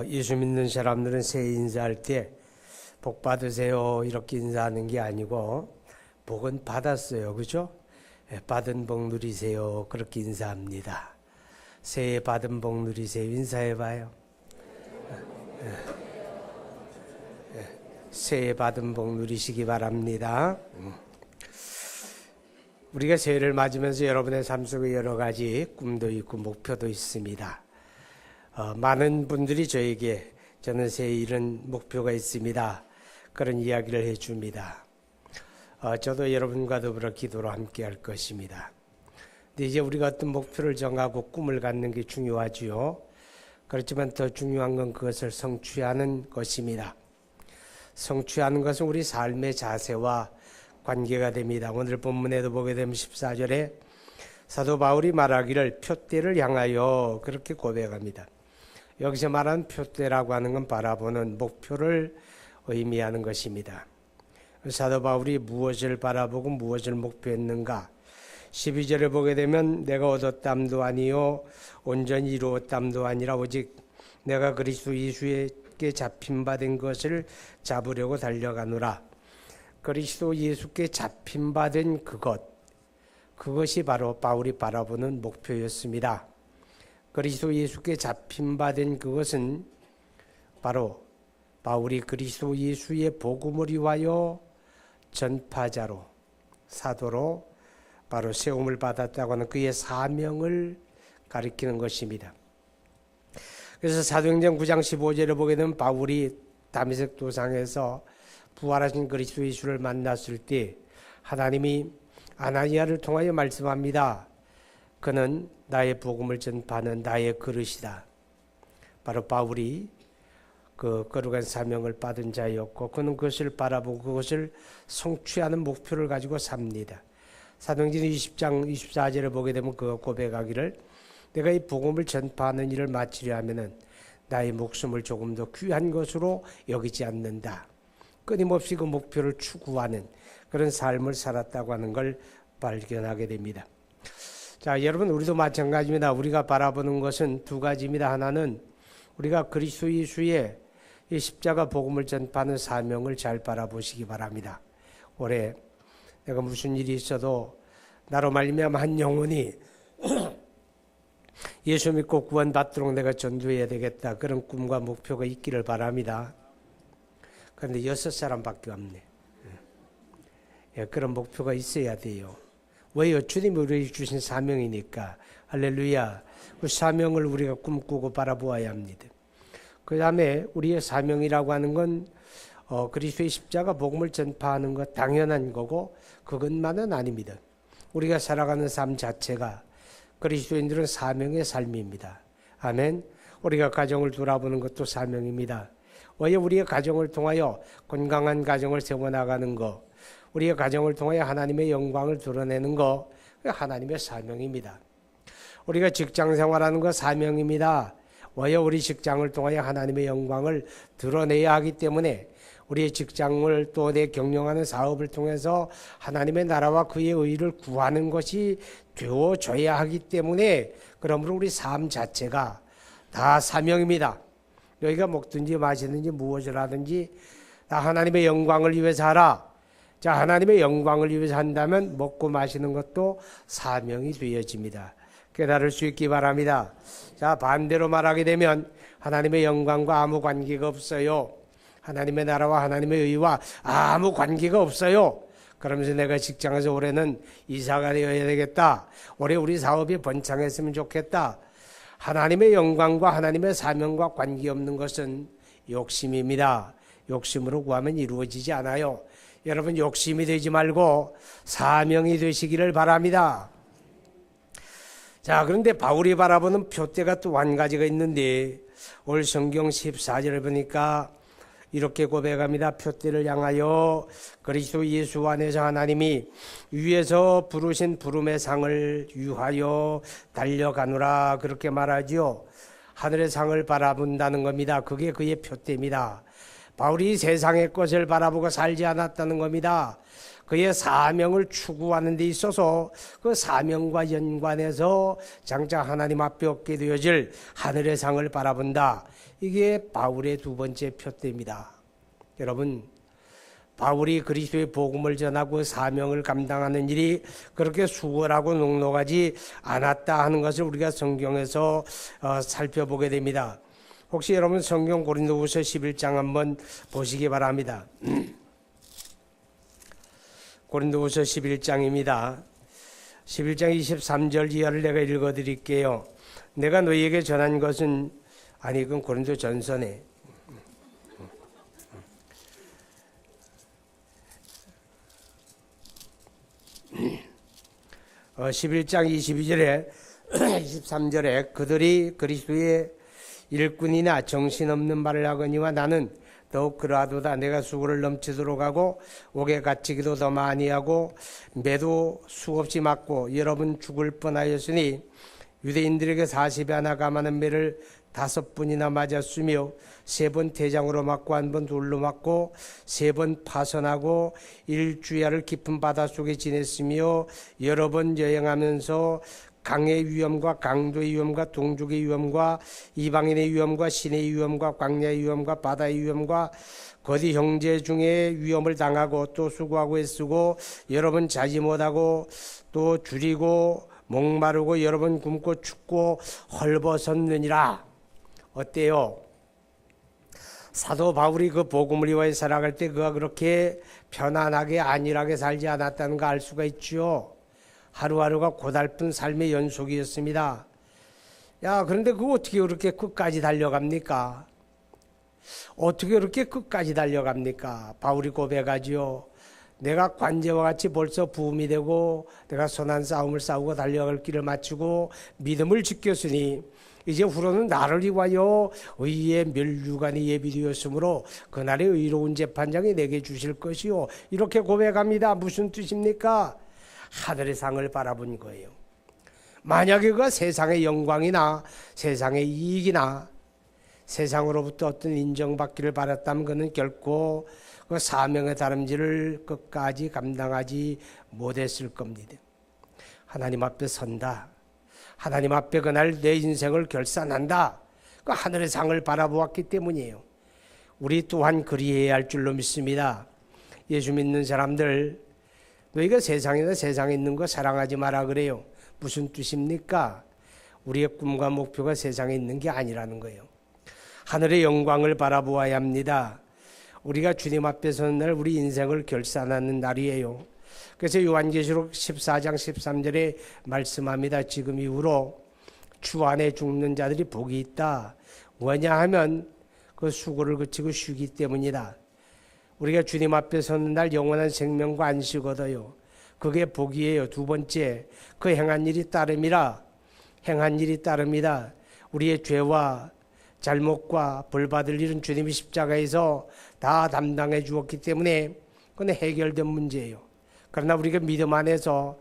예수 믿는 사람들은 새해 인사할 때 복 받으세요 이렇게 인사하는 게 아니고 복은 받았어요. 그죠? 받은 복 누리세요 그렇게 인사합니다. 새해 받은 복 누리세요 인사해봐요. 새해 받은 복 누리시기 바랍니다. 우리가 새해를 맞으면서 여러분의 삶 속에 여러 가지 꿈도 있고 목표도 있습니다. 많은 분들이 저에게 저는 새해 이런 목표가 있습니다. 그런 이야기를 해줍니다. 저도 여러분과 더불어 기도로 함께 할 것입니다. 근데 이제 우리가 어떤 목표를 정하고 꿈을 갖는 게 중요하지요. 그렇지만 더 중요한 건 그것을 성취하는 것입니다. 성취하는 것은 우리 삶의 자세와 관계가 됩니다. 오늘 본문에도 보게 되면 14절에 사도 바울이 말하기를 표대를 향하여 그렇게 고백합니다. 여기서 말하는 표대라고 하는 건 바라보는 목표를 의미하는 것입니다. 사도 바울이 무엇을 바라보고 무엇을 목표했는가? 12절에 보게 되면 내가 얻었담도 아니요 온전히 이루었담도 아니라 오직 내가 그리스도 예수께 잡힌 바 된 것을 잡으려고 달려가노라. 그리스도 예수께 잡힌 바 된 그것이 바로 바울이 바라보는 목표였습니다. 그리스도 예수께 잡힌 바 된 그것은 바로 바울이 그리스도 예수의 복음을 위하여 전파자로 사도로 바로 세움을 받았다고 하는 그의 사명을 가리키는 것입니다. 그래서 사도행전 9장 15절에 보게 되면 바울이 다메섹 도상에서 부활하신 그리스도 예수를 만났을 때 하나님이 아나니아를 통하여 말씀합니다. 그는 나의 복음을 전파하는 나의 그릇이다. 바로 바울이 그 거룩한 사명을 받은 자였고 그는 그것을 바라보고 그것을 성취하는 목표를 가지고 삽니다. 사도행전 20장 24절에 보게 되면 그 고백하기를 내가 이 복음을 전파하는 일을 마치려 하면은 나의 목숨을 조금 더 귀한 것으로 여기지 않는다. 끊임없이 그 목표를 추구하는 그런 삶을 살았다고 하는 걸 발견하게 됩니다. 자, 여러분 우리도 마찬가지입니다. 우리가 바라보는 것은 두 가지입니다. 하나는 우리가 그리스도 예수의 이 십자가 복음을 전파하는 사명을 잘 바라보시기 바랍니다. 올해 내가 무슨 일이 있어도 나로 말미암아 한 영혼이 예수 믿고 구원받도록 내가 전도해야 되겠다. 그런 꿈과 목표가 있기를 바랍니다. 그런데 6사람밖에 없네. 그런 목표가 있어야 돼요. 왜요? 주님이 우리에게 주신 사명이니까. 할렐루야. 그 사명을 우리가 꿈꾸고 바라보아야 합니다. 그 다음에 우리의 사명이라고 하는 건 그리스도의 십자가 복음을 전파하는 것 당연한 거고 그것만은 아닙니다. 우리가 살아가는 삶 자체가 그리스도인들은 사명의 삶입니다. 아멘. 우리가 가정을 돌아보는 것도 사명입니다. 왜 우리의 가정을 통하여 건강한 가정을 세워나가는 것, 우리의 가정을 통하여 하나님의 영광을 드러내는 것, 하나님의 사명입니다. 우리가 직장 생활하는 것 사명입니다. 왜 우리 직장을 통하여 하나님의 영광을 드러내야 하기 때문에 우리의 직장을 또 내 경영하는 사업을 통해서 하나님의 나라와 그의 의를 구하는 것이 되어져야 하기 때문에 그러므로 우리 삶 자체가 다 사명입니다. 너희가 먹든지 마시든지 무엇을 하든지 다 하나님의 영광을 위해서 하라. 자, 하나님의 영광을 위해서 한다면 먹고 마시는 것도 사명이 되어집니다. 깨달을 수 있기 바랍니다. 자, 반대로 말하게 되면 하나님의 영광과 아무 관계가 없어요. 하나님의 나라와 하나님의 의와 아무 관계가 없어요. 그러면서 내가 직장에서 올해는 이사가 되어야 되겠다. 올해 우리 사업이 번창했으면 좋겠다. 하나님의 영광과 하나님의 사명과 관계없는 것은 욕심입니다. 욕심으로 구하면 이루어지지 않아요. 여러분 욕심이 되지 말고 사명이 되시기를 바랍니다. 자, 그런데 바울이 바라보는 표대가 또 한 가지가 있는데 오늘 성경 14절을 보니까 이렇게 고백합니다. 표대를 향하여 그리스도 예수 안에서 하나님이 위에서 부르신 부름의 상을 위하여 달려가노라 그렇게 말하지요. 하늘의 상을 바라본다는 겁니다. 그게 그의 표대입니다. 바울이 세상의 것을 바라보고 살지 않았다는 겁니다. 그의 사명을 추구하는 데 있어서 그 사명과 연관해서 장차 하나님 앞에 얻게 되어질 하늘의 상을 바라본다. 이게 바울의 두 번째 표대입니다. 여러분, 바울이 그리스도의 복음을 전하고 사명을 감당하는 일이 그렇게 수월하고 녹록하지 않았다 하는 것을 우리가 성경에서 살펴보게 됩니다. 혹시 여러분 성경 고린도후서 11장 한번 보시기 바랍니다. 고린도후서 11장입니다. 11장 23절 이하를 내가 읽어드릴게요. 내가 너희에게 전한 것은 그건 고린도 전서네. 11장 22절에 23절에 그들이 그리스도의 일꾼이나 정신없는 말을 하거니와 나는 더욱 그러하도다. 내가 수고를 넘치도록 하고 옥에 갇히기도 더 많이 하고 매도 수없이 맞고 여러분 죽을 뻔하였으니 유대인들에게 40에 하나 감하는 매를 5번이나 맞았으며 3번 대장으로 맞고 1번 돌로 맞고 3번 파선하고 1주야를 깊은 바닷속에 지냈으며 여러 번 여행하면서 강의 위험과 강도의 위험과 동족의 위험과 이방인의 위험과 신의 위험과 광야의 위험과 바다의 위험과 거디 형제 중에 위험을 당하고 또 수고하고 애쓰고 여러 번 자지 못하고 또 줄이고 목마르고 여러 번 굶고 춥고 헐벗었느니라. 어때요? 사도 바울이 그 복음을 위하여 살아갈 때 그가 그렇게 편안하게 안일하게 살지 않았다는 거 알 수가 있죠. 하루하루가 고달픈 삶의 연속이었습니다. 그런데 그거 어떻게 그렇게 끝까지 달려갑니까? 어떻게 그렇게 끝까지 달려갑니까? 바울이 고백하지요. 내가 관제와 같이 벌써 부음이 되고 내가 선한 싸움을 싸우고 달려갈 길을 마치고 믿음을 지켰으니 이제 후로는 나를 위하여 의의 멸류관이 예비되었으므로 그날의 의로운 재판장이 내게 주실 것이요. 이렇게 고백합니다. 무슨 뜻입니까? 하늘의 상을 바라본 거예요. 만약에 그가 세상의 영광이나 세상의 이익이나 세상으로부터 어떤 인정받기를 바랐다면 그는 결코 그 사명의 다름질을 끝까지 감당하지 못했을 겁니다. 하나님 앞에 선다. 하나님 앞에 그날 내 인생을 결산한다. 그 하늘의 상을 바라보았기 때문이에요. 우리 또한 그리해야 할 줄로 믿습니다. 예수 믿는 사람들, 너희가 세상에 있는 거 사랑하지 마라 그래요. 무슨 뜻입니까? 우리의 꿈과 목표가 세상에 있는 게 아니라는 거예요. 하늘의 영광을 바라보아야 합니다. 우리가 주님 앞에 서는 날 우리 인생을 결산하는 날이에요. 그래서 요한계시록 14장 13절에 말씀합니다. 지금 이후로 주 안에 죽는 자들이 복이 있다. 왜냐하면 그 수고를 그치고 쉬기 때문이다. 우리가 주님 앞에 서는 날 영원한 생명과 안식 얻어요. 그게 복이에요. 두 번째, 그 행한 일이 따름이라. 행한 일이 따릅니다. 우리의 죄와 잘못과 벌받을 일은 주님이 십자가에서 다 담당해 주었기 때문에 그건 해결된 문제예요. 그러나 우리가 믿음 안에서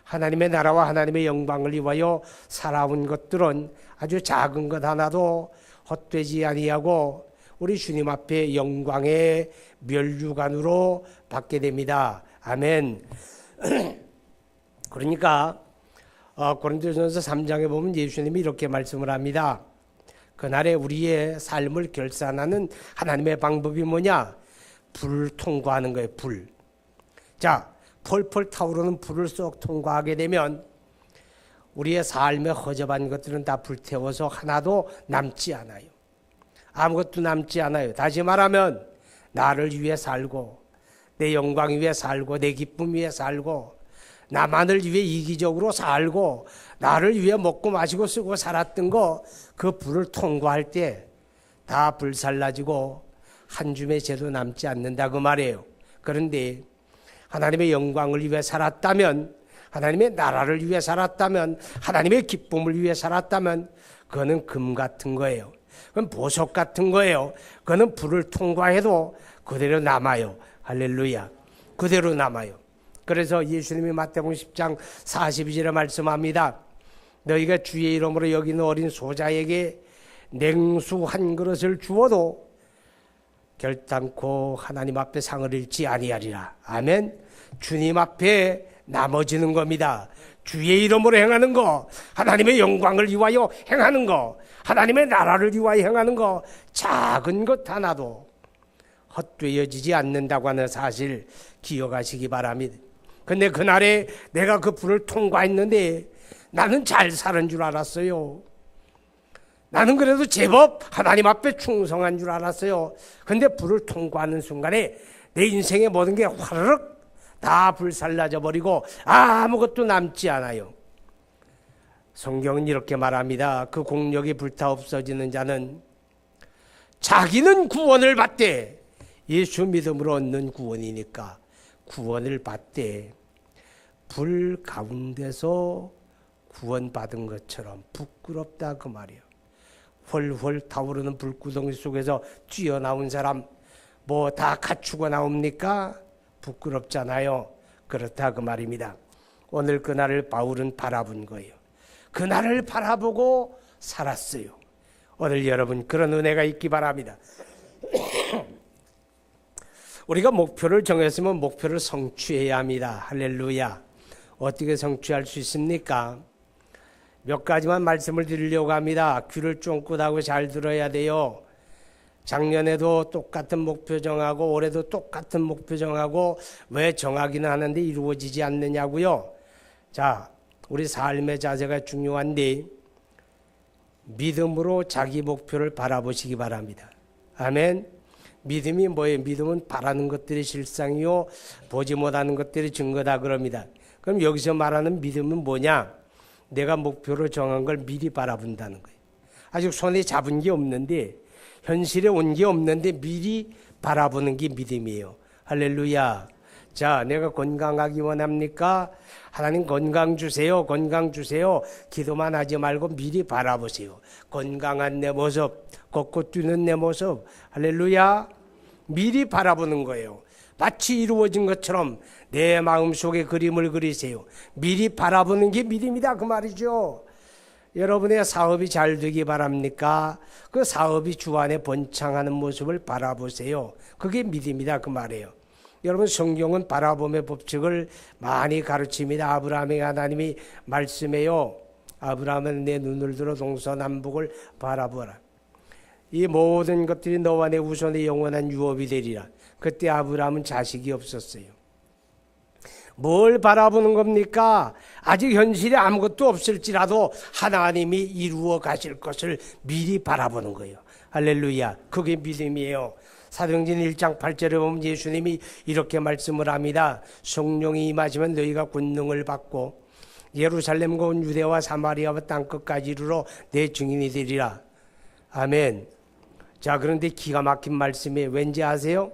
하나님의 나라와 하나님의 영광을 위하여 살아온 것들은 아주 작은 것 하나도 헛되지 아니하고 우리 주님 앞에 영광의 멸류관으로 받게 됩니다. 아멘. 그러니까 고린도전서 3장에 보면 예수님이 이렇게 말씀을 합니다. 그날에 우리의 삶을 결산하는 하나님의 방법이 뭐냐? 불 통과하는 거예요. 불. 자, 펄펄 타오르는 불을 쏙 통과하게 되면 우리의 삶에 허접한 것들은 다 불태워서 하나도 남지 않아요. 아무것도 남지 않아요. 다시 말하면 나를 위해 살고 내 영광 위해 살고 내 기쁨 위해 살고 나만을 위해 이기적으로 살고 나를 위해 먹고 마시고 쓰고 살았던 거 그 불을 통과할 때 다 불살라지고 한 줌의 죄도 남지 않는다 그 말이에요. 그런데 하나님의 영광을 위해 살았다면 하나님의 나라를 위해 살았다면 하나님의 기쁨을 위해 살았다면 그거는 금 같은 거예요. 그건 보석 같은 거예요. 그거는 불을 통과해도 그대로 남아요. 할렐루야. 그대로 남아요. 그래서 예수님이 마태복음 10장 42절에 말씀합니다. 너희가 주의 이름으로 여기는 어린 소자에게 냉수 한 그릇을 주어도 결단코 하나님 앞에 상을 잃지 아니하리라. 아멘. 주님 앞에 나머지는 겁니다. 주의 이름으로 행하는 거, 하나님의 영광을 위하여 행하는 거, 하나님의 나라를 위하여 행하는 거, 작은 것 하나도 헛되어지지 않는다고 하는 사실 기억하시기 바랍니다. 근데 그날에 내가 그 불을 통과했는데 나는 잘 사는 줄 알았어요. 나는 그래도 제법 하나님 앞에 충성한 줄 알았어요. 근데 불을 통과하는 순간에 내 인생의 모든 게 화르륵 다 불살라져 버리고 아무것도 남지 않아요. 성경은 이렇게 말합니다. 그 공력이 불타 없어지는 자는 자기는 구원을 받되, 예수 믿음으로 얻는 구원이니까 구원을 받되 불 가운데서 구원받은 것처럼 부끄럽다 그 말이에요. 훨훨 타오르는 불구덩이 속에서 뛰어나온 사람 뭐 다 갖추고 나옵니까? 부끄럽잖아요. 그렇다 그 말입니다. 오늘 그날을 바울은 바라본 거예요. 그날을 바라보고 살았어요. 오늘 여러분 그런 은혜가 있기 바랍니다. 우리가 목표를 정했으면 목표를 성취해야 합니다. 할렐루야. 어떻게 성취할 수 있습니까? 몇 가지만 말씀을 드리려고 합니다. 귀를 쫑긋하고 잘 들어야 돼요. 작년에도 똑같은 목표 정하고 올해도 똑같은 목표 정하고 왜 정하기는 하는데 이루어지지 않느냐고요. 자, 우리 삶의 자세가 중요한데 믿음으로 자기 목표를 바라보시기 바랍니다. 아멘. 믿음이 뭐예요? 믿음은 바라는 것들이 실상이요 보지 못하는 것들이 증거다 그럽니다. 그럼 여기서 말하는 믿음은 뭐냐? 내가 목표로 정한 걸 미리 바라본다는 거예요. 아직 손에 잡은 게 없는데, 현실에 온 게 없는데 미리 바라보는 게 믿음이에요. 할렐루야. 자, 내가 건강하기 원합니까? 하나님 건강 주세요. 건강 주세요. 기도만 하지 말고 미리 바라보세요. 건강한 내 모습, 걷고 뛰는 내 모습. 할렐루야. 미리 바라보는 거예요. 마치 이루어진 것처럼 내 마음속에 그림을 그리세요. 미리 바라보는 게 믿음이다 그 말이죠. 여러분의 사업이 잘 되기 바랍니까? 그 사업이 주안에 번창하는 모습을 바라보세요. 그게 믿음이다 그 말이에요. 여러분 성경은 바라봄의 법칙을 많이 가르칩니다. 아브라함의 하나님이 말씀해요. 아브라함은 내 눈을 들어 동서남북을 바라보라. 이 모든 것들이 너와 내 후손의 영원한 유업이 되리라. 그때 아브라함은 자식이 없었어요. 뭘 바라보는 겁니까? 아직 현실에 아무것도 없을지라도 하나님이 이루어 가실 것을 미리 바라보는 거예요. 할렐루야. 그게 믿음이에요. 사도행전 1장 8절에 보면 예수님이 이렇게 말씀을 합니다. 성령이 임하시면 너희가 권능을 받고 예루살렘과 온 유대와 사마리아와 땅끝까지 이르러 내 증인이 되리라. 아멘. 자, 그런데 기가 막힌 말씀이 왠지 아세요?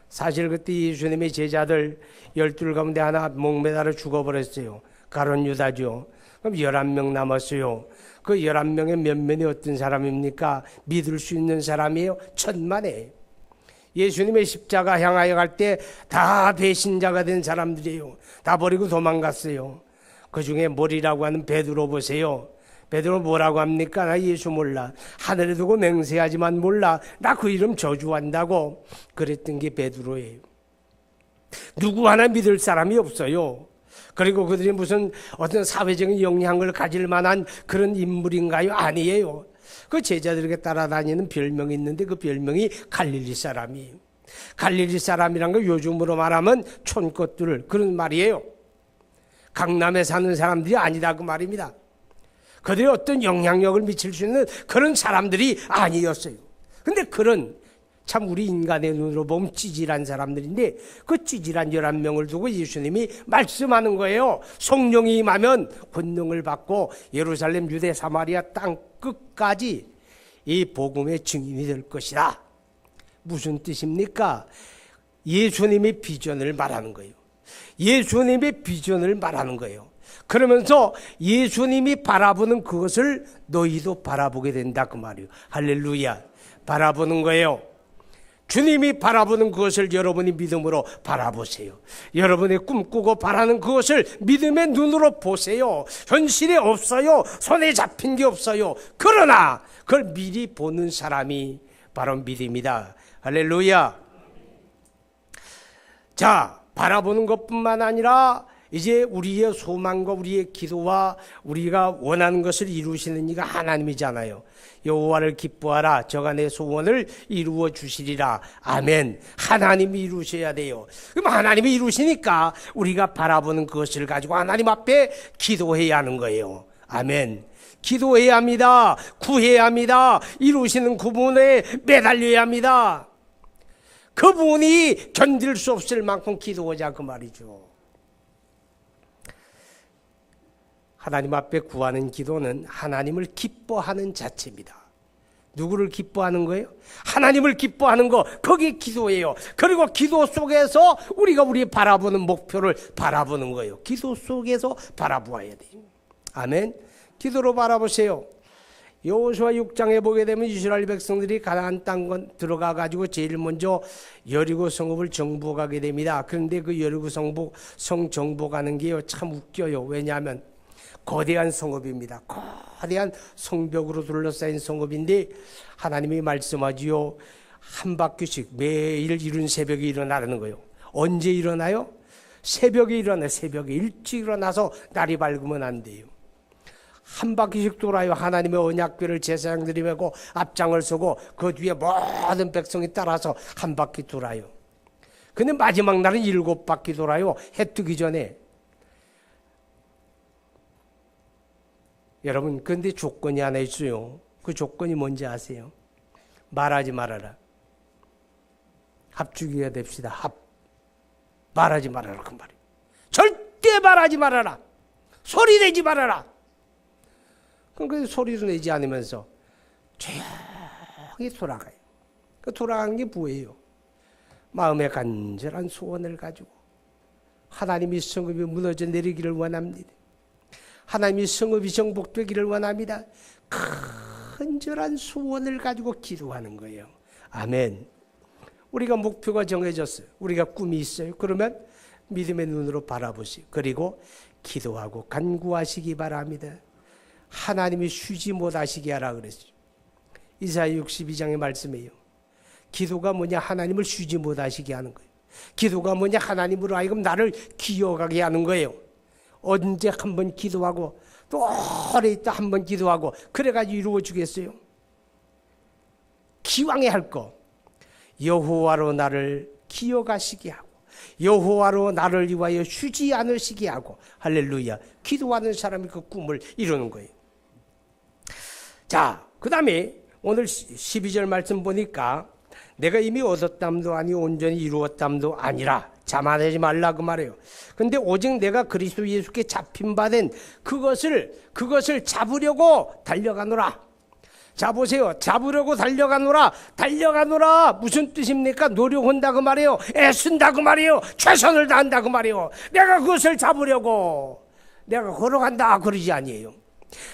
사실 그때 예수님의 제자들 12 가운데 하나 목매달아 죽어버렸어요. 가룟 유다죠. 그럼 11명 남았어요. 그 11명의 몇 명이 어떤 사람입니까? 믿을 수 있는 사람이에요? 천만에. 예수님의 십자가 향하여 갈 때 다 배신자가 된 사람들이에요. 다 버리고 도망갔어요. 그 중에 몰이라고 하는 베드로 보세요. 베드로 뭐라고 합니까? 나 예수 몰라. 하늘에 두고 맹세하지만 몰라. 나 그 이름 저주한다고. 그랬던 게 베드로예요. 누구 하나 믿을 사람이 없어요. 그리고 그들이 무슨 어떤 사회적인 영향을 가질 만한 그런 인물인가요? 아니에요. 그 제자들에게 따라다니는 별명이 있는데 그 별명이 갈릴리 사람이에요. 갈릴리 사람이란 거 요즘으로 말하면 촌것들 그런 말이에요. 강남에 사는 사람들이 아니다 그 말입니다. 그들이 어떤 영향력을 미칠 수 있는 그런 사람들이 아니었어요. 근데 그런 참 우리 인간의 눈으로 보면 찌질한 사람들인데 그 찌질한 11명을 두고 예수님이 말씀하는 거예요. 성령이 임하면 권능을 받고 예루살렘 유대 사마리아 땅 끝까지 이 복음의 증인이 될 것이다. 무슨 뜻입니까? 예수님의 비전을 말하는 거예요. 예수님의 비전을 말하는 거예요. 그러면서 예수님이 바라보는 그것을 너희도 바라보게 된다 그 말이에요. 할렐루야. 바라보는 거예요. 주님이 바라보는 그것을 여러분이 믿음으로 바라보세요. 여러분이 꿈꾸고 바라는 그것을 믿음의 눈으로 보세요. 현실에 없어요. 손에 잡힌 게 없어요. 그러나 그걸 미리 보는 사람이 바로 믿음이다. 할렐루야. 자, 바라보는 것뿐만 아니라 이제 우리의 소망과 우리의 기도와 우리가 원하는 것을 이루시는 이가 하나님이잖아요. 여호와를 기뻐하라, 저가 내 소원을 이루어 주시리라. 아멘. 하나님이 이루셔야 돼요. 그럼 하나님이 이루시니까 우리가 바라보는 그것을 가지고 하나님 앞에 기도해야 하는 거예요. 아멘. 기도해야 합니다. 구해야 합니다. 이루시는 그분에 매달려야 합니다. 그분이 견딜 수 없을 만큼 기도하자 그 말이죠. 하나님 앞에 구하는 기도는 하나님을 기뻐하는 자체입니다. 누구를 기뻐하는 거예요? 하나님을 기뻐하는 거, 그게 기도예요. 그리고 기도 속에서 우리가 우리 바라보는 목표를 바라보는 거예요. 기도 속에서 바라보아야 돼요. 아멘. 기도로 바라보세요. 여호수아 6장에 보게 되면 이스라엘 백성들이 가나안 땅 들어가 가지고 제일 먼저 여리고 성읍을 정복하게 됩니다. 그런데 그 여리고 성 정복하는 게요 참 웃겨요. 왜냐하면 거대한 성읍입니다. 거대한 성벽으로 둘러싸인 성읍인데 하나님이 말씀하지요. 한 바퀴씩 매일 이른 새벽에 일어나라는 거예요. 언제 일어나요? 새벽에 일어나요. 새벽에 일찍 일어나서 날이 밝으면 안 돼요. 한 바퀴씩 돌아요. 하나님의 언약궤를 제사장들이 메고 앞장을 서고 그 뒤에 모든 백성이 따라서 한 바퀴 돌아요. 근데 마지막 날은 7바퀴 돌아요. 해 뜨기 전에. 여러분, 그런데 조건이 하나 있어요. 그 조건이 뭔지 아세요? 말하지 말아라. 합주기가 됩시다. 말하지 말아라. 그 말이에요. 절대 말하지 말아라. 소리 내지 말아라. 그럼 소리도 내지 않으면서 조용히 돌아가요. 그 돌아가는 게 뭐예요? 마음의 간절한 소원을 가지고 하나님이 성읍이 무너져 내리기를 원합니다. 하나님이 성읍이 정복되기를 원합니다. 간절한 소원을 가지고 기도하는 거예요. 아멘. 우리가 목표가 정해졌어요. 우리가 꿈이 있어요. 그러면 믿음의 눈으로 바라보시고 그리고 기도하고 간구하시기 바랍니다. 하나님이 쉬지 못하시게 하라 그랬어요. 이사야 62장의 말씀이에요. 기도가 뭐냐? 하나님을 쉬지 못하시게 하는 거예요. 기도가 뭐냐? 하나님으로 하여금 나를 기억하게 하는 거예요. 언제 한번 기도하고 또 오래 있다 한번 기도하고 그래가지고 이루어 주겠어요? 기왕에 할 거 여호와로 나를 기억하시게 하고 여호와로 나를 위하여 쉬지 않으시게 하고 할렐루야. 기도하는 사람이 그 꿈을 이루는 거예요. 자, 그 다음에 오늘 12절 말씀 보니까 내가 이미 얻었담도 아니 온전히 이루었담도 아니라 자만하지 말라 그 말이에요. 근데 오직 내가 그리스도 예수께 잡힌 바 된 그것을 잡으려고 달려가노라. 자 보세요. 잡으려고 달려가노라. 무슨 뜻입니까? 노력한다 그 말이에요. 애쓴다 그 말이에요. 최선을 다한다 그 말이에요. 내가 그것을 잡으려고 내가 걸어간다 그러지 아니에요.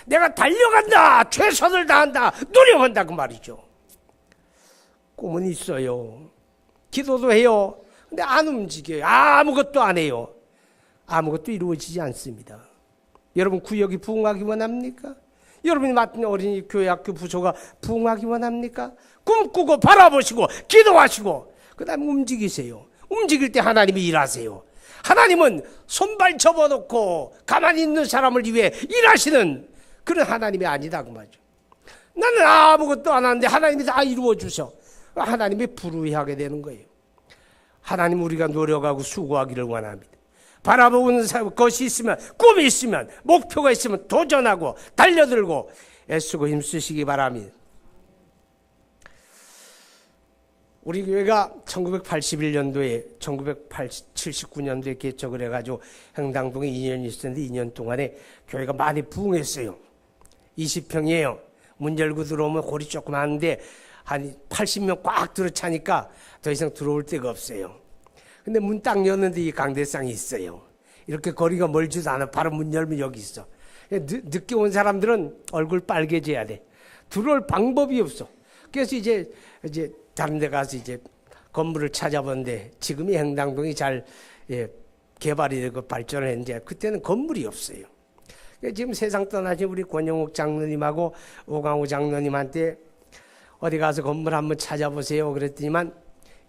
내가 달려간다. 최선을 다한다. 노력한다 그 말이죠. 꿈은 있어요. 기도도 해요. 근데 안 움직여요. 아무것도 안 해요. 아무것도 이루어지지 않습니다. 여러분 구역이 부흥하기 원합니까? 여러분이 맡은 어린이 교회 학교 부서가 부흥하기 원합니까? 꿈꾸고 바라보시고 기도하시고 그 다음에 움직이세요. 움직일 때 하나님이 일하세요. 하나님은 손발 접어놓고 가만히 있는 사람을 위해 일하시는 그런 하나님이 아니다 그 말이죠. 나는 아무것도 안 하는데 하나님이 다 이루어 주셔. 하나님이 불우하게 되는 거예요. 하나님 우리가 노력하고 수고하기를 원합니다. 바라보는 것이 있으면 꿈이 있으면 목표가 있으면 도전하고 달려들고 애쓰고 힘쓰시기 바랍니다. 우리 교회가 1981년도에 1979년도에 개척을 해가지고 행당동에 2년 있었는데 2년 동안에 교회가 많이 부흥했어요. 20평이에요. 문 열고 들어오면 골이 조금 하는데 한 80명 꽉 들어차니까 더 이상 들어올 데가 없어요. 근데 문 딱 열는데 이 강대상이 있어요. 이렇게 거리가 멀지도 않아. 바로 문 열면 여기 있어. 늦게 온 사람들은 얼굴 빨개져야 돼. 들어올 방법이 없어. 그래서 이제 다른 데 가서 이제 건물을 찾아보는데 지금이 행당동이 잘 개발이 되고 발전을 했는데 그때는 건물이 없어요. 지금 세상 떠나신 우리 권영욱 장로님하고 오강호 장로님한테 어디 가서 건물 한번 찾아보세요. 그랬더니만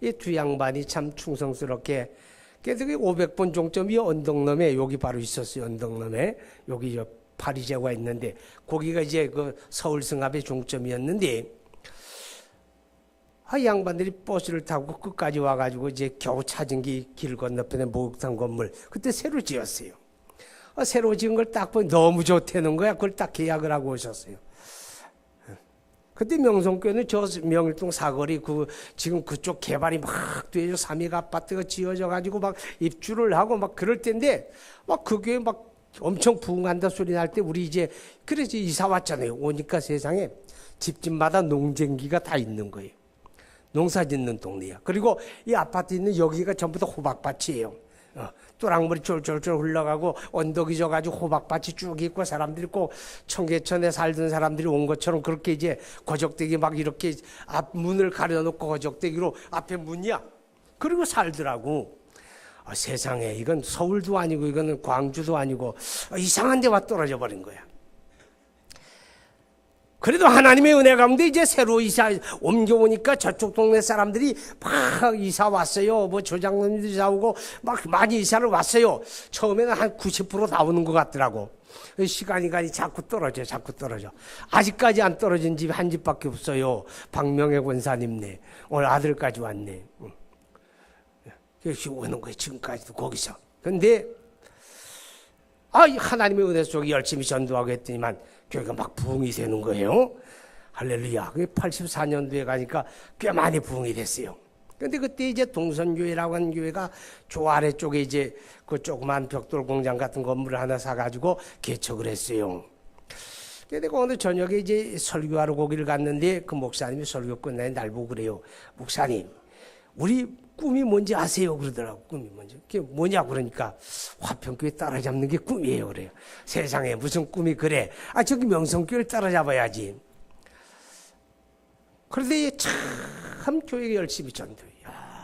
이 두 양반이 참 충성스럽게 그래서 500번 종점이 언덕넘에 여기 바로 있었어요. 언덕넘에 여기 저 파리제가 있는데 거기가 이제 그 서울 승합의 종점이었는데 이 양반들이 버스를 타고 끝까지 와가지고 이제 겨우 찾은 게 길 건너편에 목욕탕 건물 그때 새로 지었어요. 새로 지은 걸 딱 보니 너무 좋다는 거야. 그걸 딱 계약을 하고 오셨어요. 그때 명성교회는 저 명일동 사거리 지금 그쪽 개발이 막 되죠. 삼익 아파트가 지어져 가지고 막 입주를 하고 막 그럴 텐데 막 그 교회 막 엄청 부흥한다 소리 날 때 우리 이제 그래서 이사 왔잖아요. 오니까 세상에 집집마다 농쟁기가 다 있는 거예요. 농사 짓는 동네야. 그리고 이 아파트 있는 여기가 전부 다 호박밭이에요. 또랑물이 쫄쫄쫄 흘러가고 언덕이 져가지고 호박밭이 쭉 있고 사람들이 꼭 청계천에 살던 사람들이 온 것처럼 그렇게 이제 거적대기 막 이렇게 앞 문을 가려놓고 거적대기로 앞에 문이야. 그리고 살더라고. 세상에 이건 서울도 아니고 이거는 광주도 아니고 이상한 데와 떨어져 버린 거야. 그래도 하나님의 은혜 가운데 이제 새로 이사 옮겨오니까 저쪽 동네 사람들이 막 이사 왔어요. 뭐 조장님도 이사 오고 막 많이 이사를 왔어요. 처음에는 한 90% 다 오는 것 같더라고. 시간이 자꾸 떨어져. 아직까지 안 떨어진 집이 한 집밖에 없어요. 박명애 권사님네. 오늘 아들까지 왔네. 역시 오는 거예요. 지금까지도 거기서. 근데 하나님의 은혜 속에 열심히 전도하고 했더니만 교회가 막 부흥이 되는 거예요. 할렐루야. 84년도에 가니까 꽤 많이 부흥이 됐어요. 근데 그때 이제 동선교회라고 하는 교회가 저 아래쪽에 이제 그 조그만 벽돌 공장 같은 건물을 하나 사가지고 개척을 했어요. 근데 내가 오늘 저녁에 이제 설교하러 거기를 갔는데 그 목사님이 설교 끝나니 날 보고 그래요. 목사님, 우리 꿈이 뭔지 아세요? 그러더라고. 꿈이 뭔지. 그게 뭐냐 그러니까 화평교회 따라잡는 게 꿈이에요. 그래요. 세상에 무슨 꿈이 그래. 저기 명성교회를 따라잡아야지. 그런데 참 교회가 열심히 전도해요.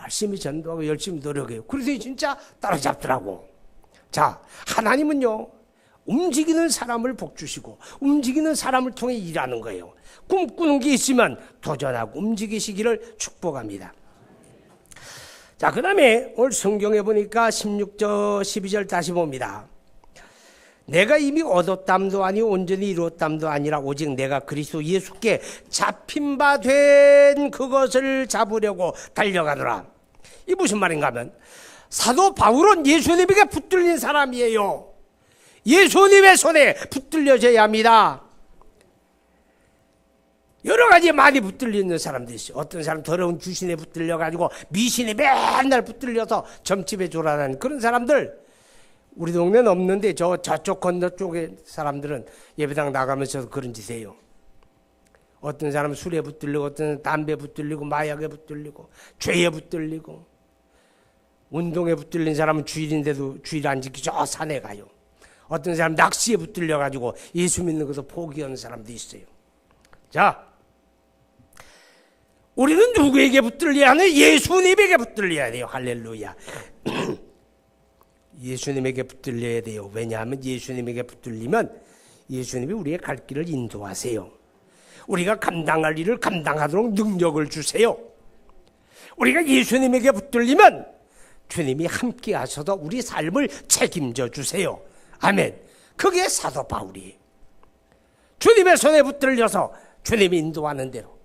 열심히 전도하고 열심히 노력해요. 그래서 진짜 따라잡더라고. 자, 하나님은요. 움직이는 사람을 복주시고 움직이는 사람을 통해 일하는 거예요. 꿈꾸는 게 있으면 도전하고 움직이시기를 축복합니다. 자, 그 다음에 오늘 성경에 보니까 16절 12절 다시 봅니다. 내가 이미 얻었담도 아니고 온전히 이루었담도 아니라 오직 내가 그리스도 예수께 잡힌 바 된 그것을 잡으려고 달려가노라. 이 무슨 말인가 하면 사도 바울은 예수님에게 붙들린 사람이에요. 예수님의 손에 붙들려져야 합니다. 여러 가지 많이 붙들려 있는 사람도 있어요. 어떤 사람 더러운 귀신에 붙들려가지고 미신에 맨날 붙들려서 점집에 졸아다니는 그런 사람들 우리 동네는 없는데 저쪽 건너 쪽의 사람들은 예배당 나가면서 그런 짓 해요. 어떤 사람은 술에 붙들리고 어떤 사람은 담배 붙들리고 마약에 붙들리고 죄에 붙들리고 운동에 붙들린 사람은 주일인데도 주일 안 지키고 저 산에 가요. 어떤 사람은 낚시에 붙들려가지고 예수 믿는 것을 포기하는 사람도 있어요. 자, 우리는 누구에게 붙들려야 하냐? 예수님에게 붙들려야 돼요. 할렐루야. 예수님에게 붙들려야 돼요. 왜냐하면 예수님에게 붙들리면 예수님이 우리의 갈 길을 인도하세요. 우리가 감당할 일을 감당하도록 능력을 주세요. 우리가 예수님에게 붙들리면 주님이 함께 하셔서 우리 삶을 책임져 주세요. 아멘. 그게 사도 바울이에요. 주님의 손에 붙들려서 주님이 인도하는 대로,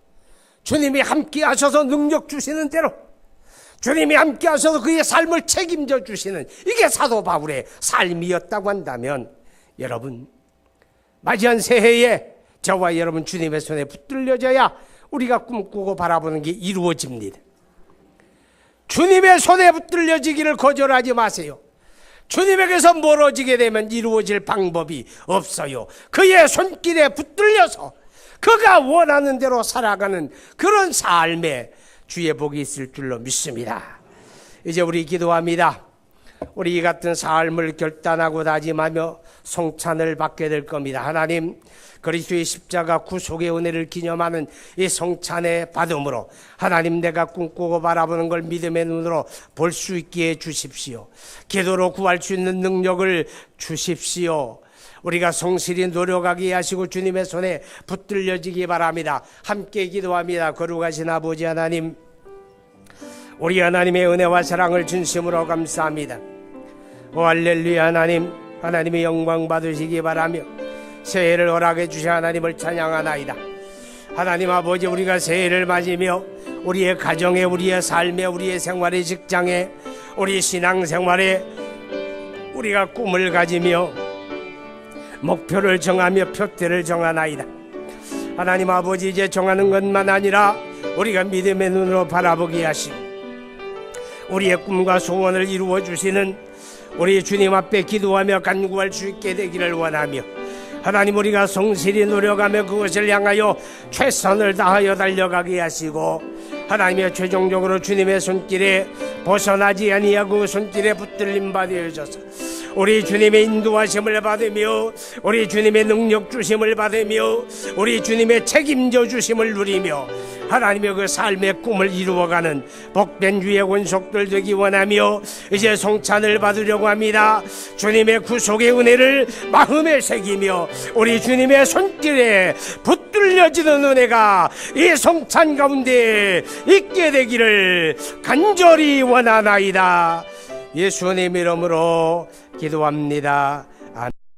주님이 함께 하셔서 능력 주시는 대로, 주님이 함께 하셔서 그의 삶을 책임져 주시는 이게 사도 바울의 삶이었다고 한다면 여러분 맞이한 새해에 저와 여러분 주님의 손에 붙들려져야 우리가 꿈꾸고 바라보는 게 이루어집니다. 주님의 손에 붙들려지기를 거절하지 마세요. 주님에게서 멀어지게 되면 이루어질 방법이 없어요. 그의 손길에 붙들려서 그가 원하는 대로 살아가는 그런 삶에 주의 복이 있을 줄로 믿습니다. 이제 우리 기도합니다. 우리 이 같은 삶을 결단하고 다짐하며 성찬을 받게 될 겁니다. 하나님, 그리스도의 십자가 구속의 은혜를 기념하는 이 성찬의 받음으로 하나님 내가 꿈꾸고 바라보는 걸 믿음의 눈으로 볼 수 있게 해주십시오. 기도로 구할 수 있는 능력을 주십시오. 우리가 성실히 노력하게 하시고 주님의 손에 붙들려지기 바랍니다. 함께 기도합니다. 거룩하신 아버지 하나님, 우리 하나님의 은혜와 사랑을 진심으로 감사합니다. 오 할렐루야. 하나님의 영광 받으시기 바라며 새해를 허락해 주신 하나님을 찬양하나이다. 하나님 아버지, 우리가 새해를 맞으며 우리의 가정에, 우리의 삶에, 우리의 생활의 직장에, 우리 신앙생활에 우리가 꿈을 가지며 목표를 정하며 표대를 정하나이다. 하나님 아버지, 이제 정하는 것만 아니라 우리가 믿음의 눈으로 바라보게 하시고 우리의 꿈과 소원을 이루어 주시는 우리 주님 앞에 기도하며 간구할 수 있게 되기를 원하며, 하나님 우리가 성실히 노력하며 그것을 향하여 최선을 다하여 달려가게 하시고, 하나님의 최종적으로 주님의 손길에 벗어나지 아니하고 손길에 붙들림 받으셔서 우리 주님의 인도하심을 받으며 우리 주님의 능력 주심을 받으며 우리 주님의 책임져 주심을 누리며 하나님의 그 삶의 꿈을 이루어가는 복된 주의 권속들 되기 원하며 이제 성찬을 받으려고 합니다. 주님의 구속의 은혜를 마음에 새기며 우리 주님의 손길에 붙들려지는 은혜가 이 성찬 가운데 있게 되기를 간절히 원하나이다. 예수님 이름으로 기도합니다. 아멘.